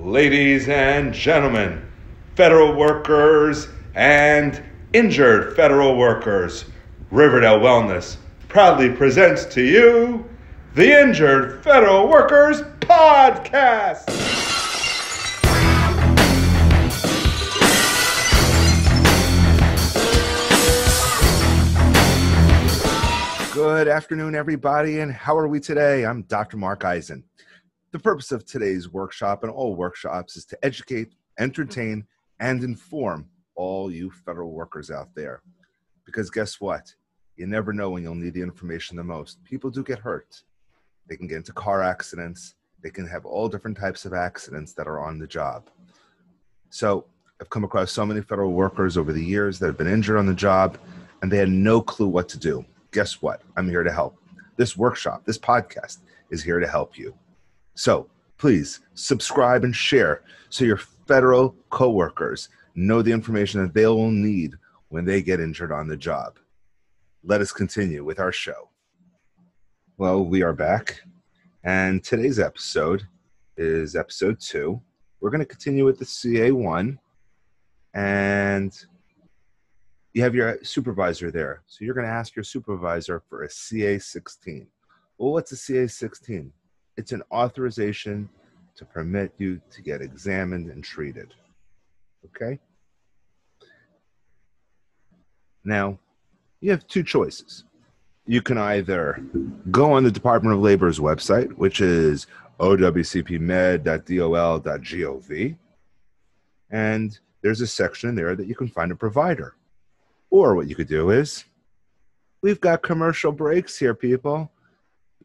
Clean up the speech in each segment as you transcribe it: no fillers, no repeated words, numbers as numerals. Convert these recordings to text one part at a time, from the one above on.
Ladies and gentlemen, federal workers and injured federal workers, Riverdale Wellness proudly presents to you the Injured Federal Workers Podcast. Good afternoon, everybody, and how are we today? I'm Dr. Mark Eisen. The purpose of today's workshop and all workshops is to educate, entertain, and inform all you federal workers out there. Because guess what? You never know when you'll need the information the most. People do get hurt. They can get into car accidents. They can have all different types of accidents that are on the job. So I've come across so many federal workers over the years that have been injured on the job, and they had no clue what to do. Guess what? I'm here to help. This workshop, this podcast is here to help you. So please subscribe and share so your federal coworkers know the information that they will need when they get injured on the job. Let us continue with our show. Well, we are back, and today's episode is episode 2. We're going to continue with the CA1, and you have your supervisor there. So you're going to ask your supervisor for a CA16. Well, what's a CA16? It's an authorization to permit you to get examined and treated. Okay? Now, you have two choices. You can either go on the Department of Labor's website, which is owcpmed.dol.gov, and there's a section there that you can find a provider. Or what you could do is, we've got commercial breaks here, people.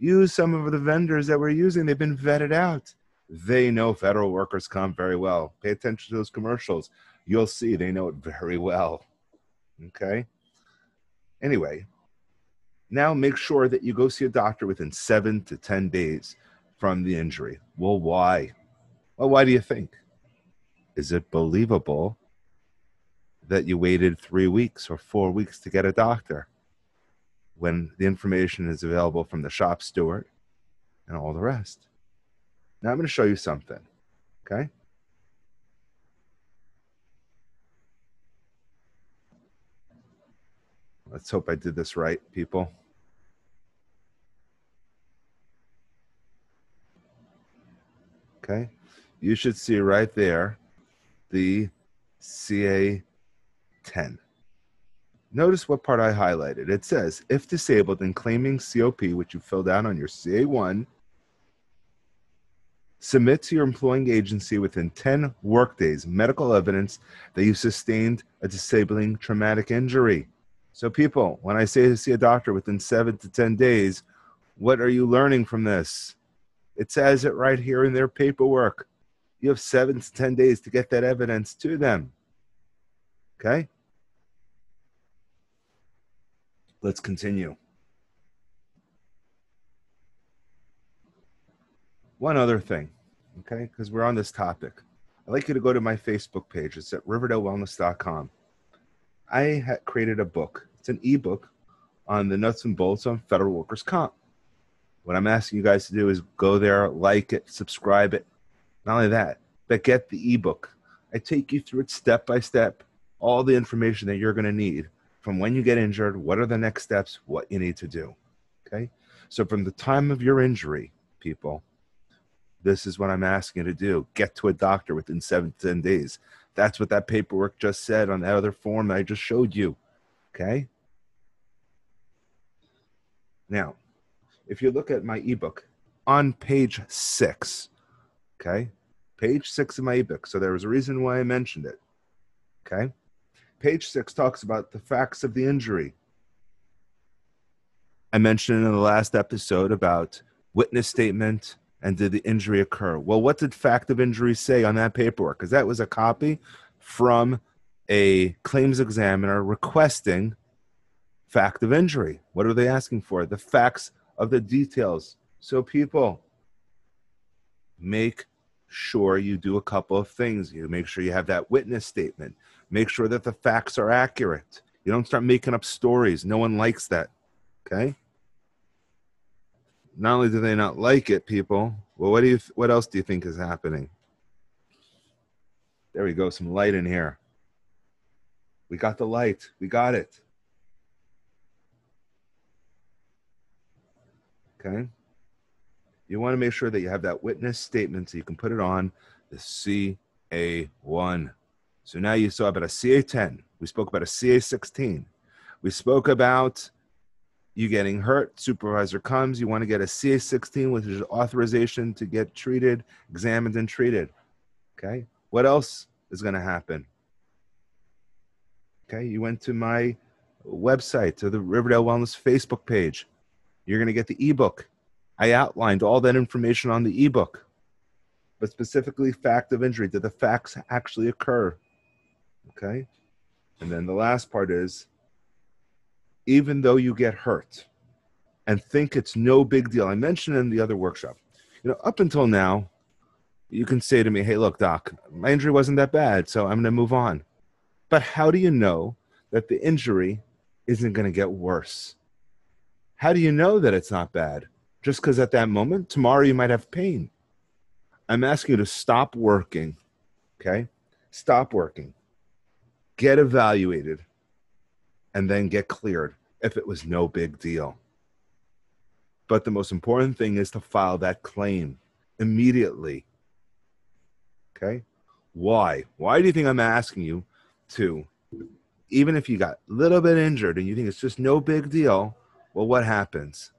Use some of the vendors that we're using. They've been vetted out. They know federal workers comp very well. Pay attention to those commercials. You'll see they know it very well. Okay? Anyway, now make sure that you go see a doctor within 7 to 10 days from the injury. Well, why? Well, why do you think? Is it believable that you waited 3 weeks or 4 weeks to get a doctor when the information is available from the shop steward and all the rest? Now I'm going to show you something, okay? Let's hope I did this right, people. Okay, you should see right there the CA10. Notice what part I highlighted. It says, if disabled and claiming COP, which you filled out on your CA1, submit to your employing agency within 10 workdays medical evidence that you sustained a disabling traumatic injury. So people, when I say to see a doctor within 7 to 10 days, what are you learning from this? It says it right here in their paperwork. You have 7 to 10 days to get that evidence to them. Okay? Let's continue. One other thing, okay, because we're on this topic. I'd like you to go to my Facebook page. It's at riverdalewellness.com. I created a book. It's an ebook on the nuts and bolts on federal workers' comp. What I'm asking you guys to do is go there, like it, subscribe it. Not only that, but get the ebook. I take you through it step by step, all the information that you're going to need. From when you get injured, what are the next steps, what you need to do, okay? So from the time of your injury, people, this is what I'm asking you to do. Get to a doctor within 7 to 10 days. That's what that paperwork just said on that other form that I just showed you, okay? Now, if you look at my ebook, on page 6, okay? Page 6 of my ebook. So there was a reason why I mentioned it, okay? Page 6 talks about the facts of the injury. I mentioned in the last episode about witness statement and did the injury occur. Well, what did fact of injury say on that paperwork? Because that was a copy from a claims examiner requesting fact of injury. What are they asking for? The facts of the details. So people, make sure you do a couple of things. You make sure you have that witness statement. Make sure that the facts are accurate. You don't start making up stories. No one likes that, okay? Not only do they not like it, people, well, what else do you think is happening? There we go. Some light in here. We got the light. We got it. Okay. You want to make sure that you have that witness statement so you can put it on the CA1. So now you saw about a CA10. We spoke about a CA16. We spoke about you getting hurt. Supervisor comes. You want to get a CA16, which is authorization to get treated, examined, and treated. Okay. What else is going to happen? Okay. You went to my website, to the Riverdale Wellness Facebook page. You're going to get the ebook. I outlined all that information on the ebook, but specifically fact of injury. Did the facts actually occur? Okay. And then the last part is, even though you get hurt and think it's no big deal, I mentioned in the other workshop, up until now, you can say to me, hey, look, doc, my injury wasn't that bad, so I'm going to move on. But how do you know that the injury isn't going to get worse? How do you know that it's not bad? Just because at that moment, tomorrow you might have pain. I'm asking you to stop working, okay? Stop working. Get evaluated, and then get cleared if it was no big deal. But the most important thing is to file that claim immediately. Okay? Why? Why do you think I'm asking you to, even if you got a little bit injured and you think it's just no big deal, well, what happens?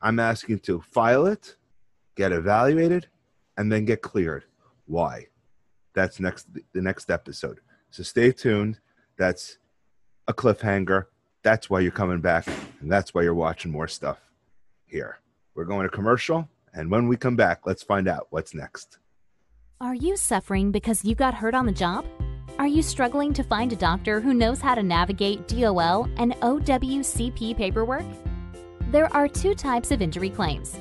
I'm asking you to file it, get evaluated, and then get cleared. Why? That's the next episode. So stay tuned. That's a cliffhanger. That's why you're coming back, and that's why you're watching more stuff here. We're going to commercial, and when we come back, let's find out what's next. Are you suffering because you got hurt on the job? Are you struggling to find a doctor who knows how to navigate DOL and OWCP paperwork? There are two types of injury claims.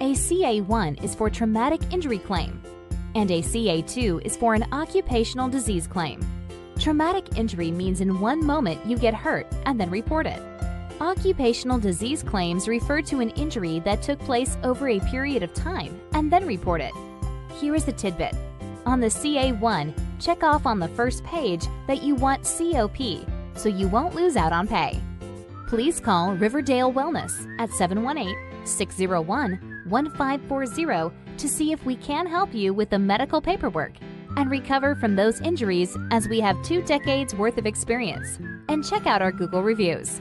A CA1 is for traumatic injury claim, and a CA2 is for an occupational disease claim. Traumatic injury means in one moment you get hurt and then report it. Occupational disease claims refer to an injury that took place over a period of time and then report it. Here is a tidbit. On the CA1, check off on the first page that you want COP so you won't lose out on pay. Please call Riverdale Wellness at 718-601-1540 to see if we can help you with the medical paperwork and recover from those injuries, as we have 2 decades worth of experience. And check out our Google reviews.